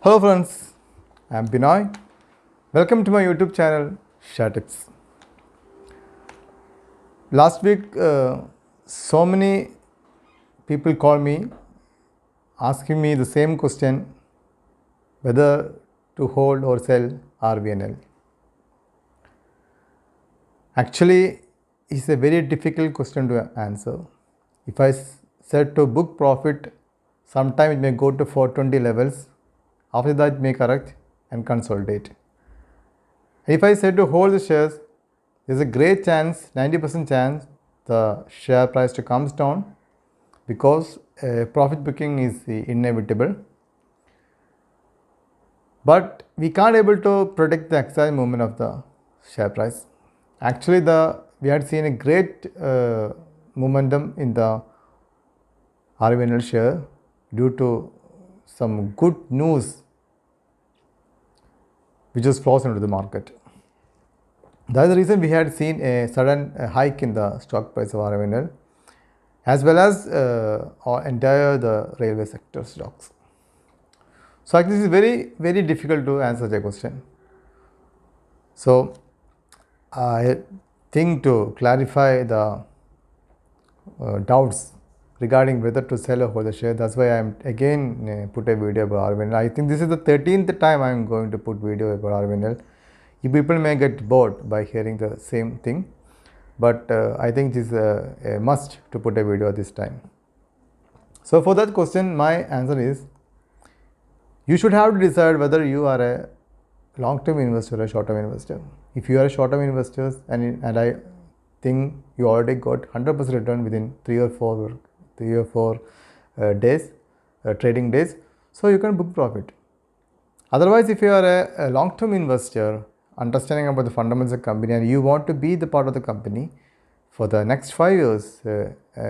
Hello friends, I am Binoy. Welcome to my YouTube channel Share Tips. Last week, so many people called me asking me the same question whether to hold or sell RVNL. Actually, it's a very difficult question to answer. If I said to book profit, sometime it may go to 420 levels. After that, it may correct and consolidate. If I said to hold the shares, there's a great chance, 90% chance, the share price to comes down because profit booking is inevitable. But we can't able to predict the exact movement of the share price. Actually, we had seen a great momentum in the RVNL share due to some good news which was flows into the market. That is the reason we had seen a sudden hike in the stock price of RVNL as well as entire the railway sector stocks. So actually this is very difficult to answer the question. So I think to clarify the doubts regarding whether to sell or hold the share, that's why I am again put a video about RVNL. I think this is the 13th time I am going to put video about RVNL. You people may get bored by hearing the same thing, but I think it is a must to put a video this time. So for that question, my answer is you should have to decide whether you are a long-term investor or a short-term investor. If you are a short-term investor and I think you already got 100% return within 3 or 4 days, trading days, so you can book profit. Otherwise, if you are a long-term investor, understanding about the fundamentals of the company and you want to be the part of the company for the next 5 years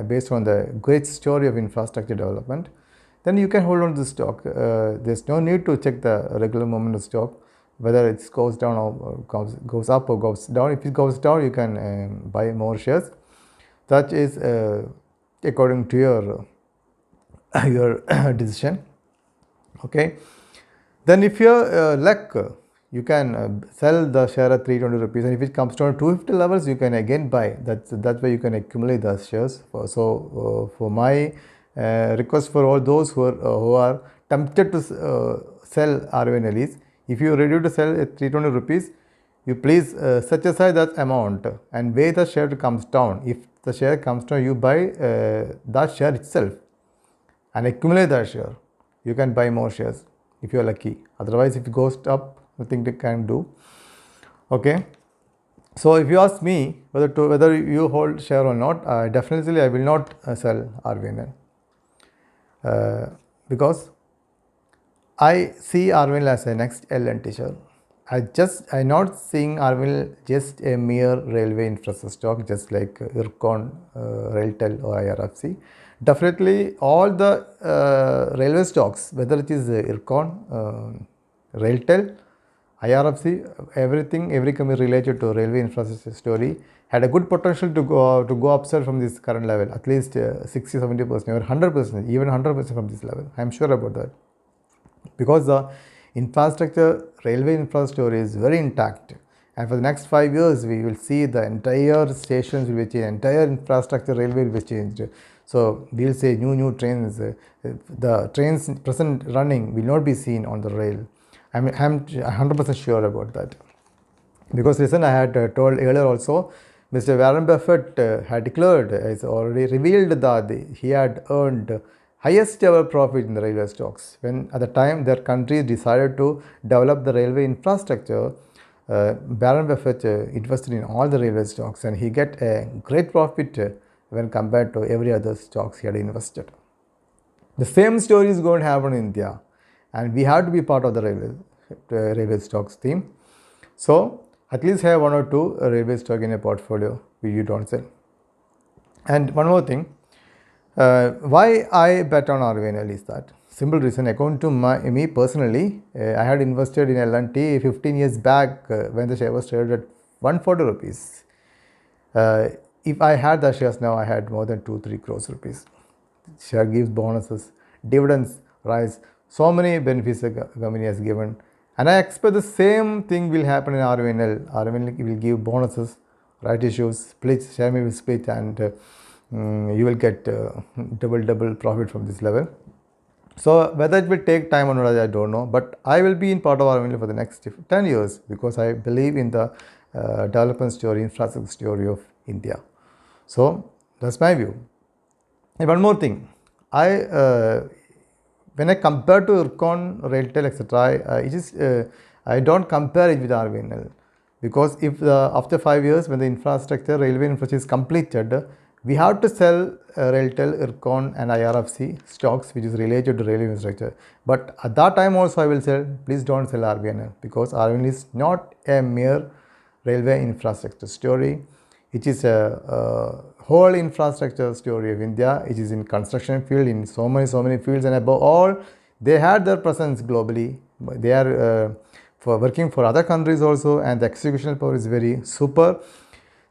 based on the great story of infrastructure development, then you can hold on to the stock. There's no need to check the regular movement of stock, whether it goes down or goes up or goes down. If it goes down, you can buy more shares. That is according to your decision. Okay. Then if you're luck, you can sell the share at 320 rupees, and if it comes down to 250 levels, you can again buy. That way you can accumulate the shares. For my request for all those who are tempted to sell RVNL is, if you are ready to sell at 320 rupees, you please set aside that amount and wait the share comes down. If the share comes down, you buy that share itself and accumulate that share. You can buy more shares if you are lucky. Otherwise, if it goes up, nothing they can do. Okay. So if you ask me whether you hold share or not, definitely I will not sell RVNL because I see RVNL as a next L&T share. I'm not seeing RVNL just a mere railway infrastructure stock, just like IRCON, Railtel or IRFC. Definitely all the railway stocks, whether it is IRCON, Railtel, IRFC, every company related to railway infrastructure story had a good potential to go upside from this current level, at least 60-70% or 100%, even 100% from this level. I am sure about that. Because the railway infrastructure is very intact, and for the next 5 years we will see the entire stations will be changed, entire infrastructure railway will be changed. So we will see new trains. The trains present running will not be seen on the rail. I'm 100% sure about that. Because listen, I had told earlier also, Mr. Warren Buffett had declared, has already revealed that he had earned highest ever profit in the railway stocks. When at the time their country decided to develop the railway infrastructure, Warren Buffett invested in all the railway stocks and he get a great profit when compared to every other stocks he had invested. The same story is going to happen in India, and we have to be part of the railway stocks theme. So at least have 1 or 2 railway stock in a portfolio which you don't sell. And one more thing, why I bet on RVNL is that simple reason. According to me personally, I had invested in L&T 15 years back when the share was traded at 140 rupees. If I had the shares now, I had more than 2-3 crores rupees. Share gives bonuses, dividends rise. So many benefits the company has given. And I expect the same thing will happen in RVNL. RVNL will give bonuses, right issues, splits, share me will split, and you will get double profit from this level. So whether it will take time or not, I don't know. But I will be in part of RVNL for the next 10 years because I believe in the development story, infrastructure story of India. So that's my view. And one more thing, when I compare to Ircon, Railtel, etc., I don't compare it with RVNL because if after 5 years, when the infrastructure, railway infrastructure is completed, we have to sell Railtel, Ircon, and IRFC stocks which is related to railway infrastructure. But at that time also I will say, please don't sell RVNL because RVNL is not a mere railway infrastructure story. It is a whole infrastructure story of India. It is in construction field, in so many fields, and above all, they had their presence globally. They are for working for other countries also, and the execution power is very super.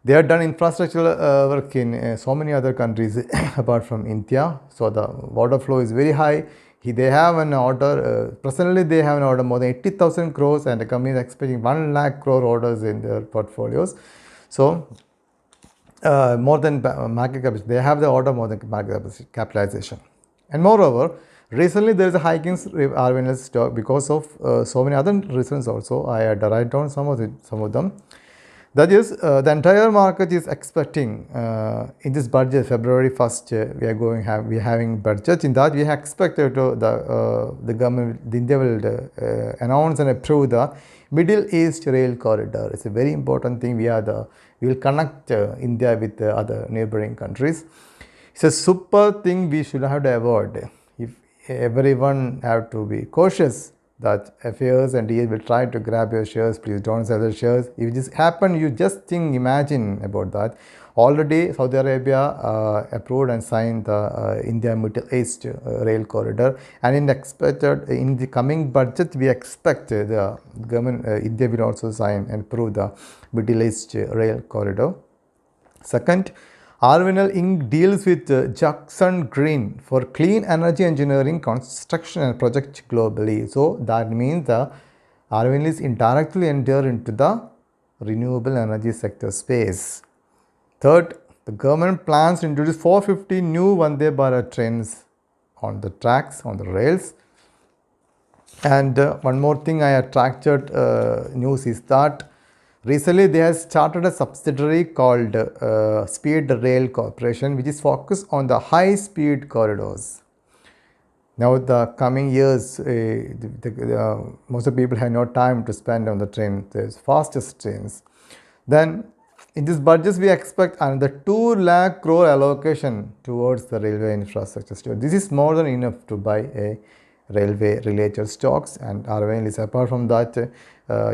They have done infrastructural work in so many other countries apart from India. So the water flow is very high. They have an order, presently they have an order more than 80,000 crores, and the company is expecting 1 lakh crore orders in their portfolios. So more than market capitalization, they have the order more than market capitalization. And moreover, recently there is a hike in RVNL stock because of so many other reasons also. I had to write down some of them. That is, the entire market is expecting in this budget, February 1st, we are having budget. In that, we expected the government, India will announce and approve the Middle East Rail Corridor. It's a very important thing. We will connect India with other neighboring countries. It's a super thing we should have to avoid. If everyone have to be cautious that FAs and DAs will try to grab your shares, please don't sell the shares. If this happen, you just imagine about that. Already Saudi Arabia approved and signed the India Middle East Rail Corridor, and in the coming budget we expect the government India will also sign and approve the Middle East Rail Corridor. Second, RVNL deals with Jackson Green for clean energy engineering, construction and project globally. So that means the RVNL is indirectly enter into the renewable energy sector space. Third, the government plans to introduce 450 new Vande Bharat trains on the tracks, on the rails. And one more thing I attracted news is that recently they have started a subsidiary called Speed Rail Corporation, which is focused on the high speed corridors. Now the coming years, most of the people have no time to spend on the train, the fastest trains. Then in this budget we expect another 2 lakh crore allocation towards the railway infrastructure. This is more than enough to buy a railway related stocks, and RVNL is apart from that.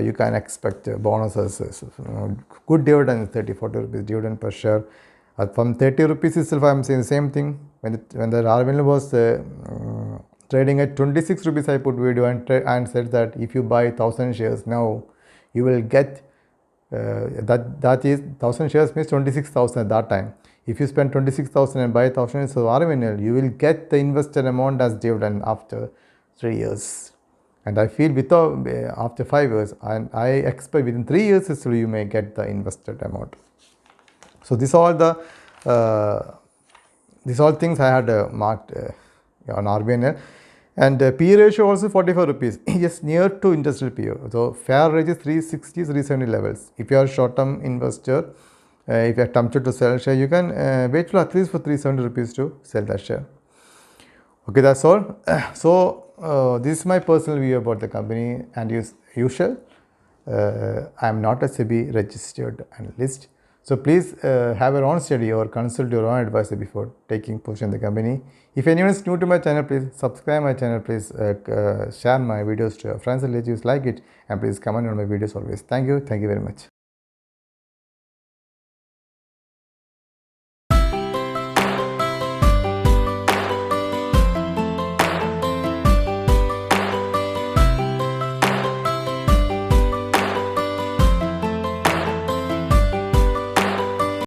You can expect bonuses, good dividends, 30-40 rupees dividend per share. From 30 rupees itself, I am saying the same thing. When the RVNL was trading at 26 rupees, I put video and said that if you buy 1000 shares now, you will get that is 1000 shares means 26,000 at that time. If you spend 26,000 and buy 1000 shares of RVNL, you will get the invested amount as dividend after 3 years. And I feel after 5 years, and I expect within 3 years you may get the invested amount. So these all things I had marked on RVNL. And P ratio also 45 rupees. Yes, near to industrial PE. So fair range is 360, 370 levels. If you are short-term investor, if you are tempted to sell share, you can wait for at least for 370 rupees to sell that share. Okay, that's all. So this is my personal view about the company, and as usual, I am not a SEBI registered analyst. So please have your own study or consult your own advisor before taking position in the company. If anyone is new to my channel, please subscribe my channel. Please share my videos to your friends and relatives, like it, and please comment on my videos always. Thank you very much.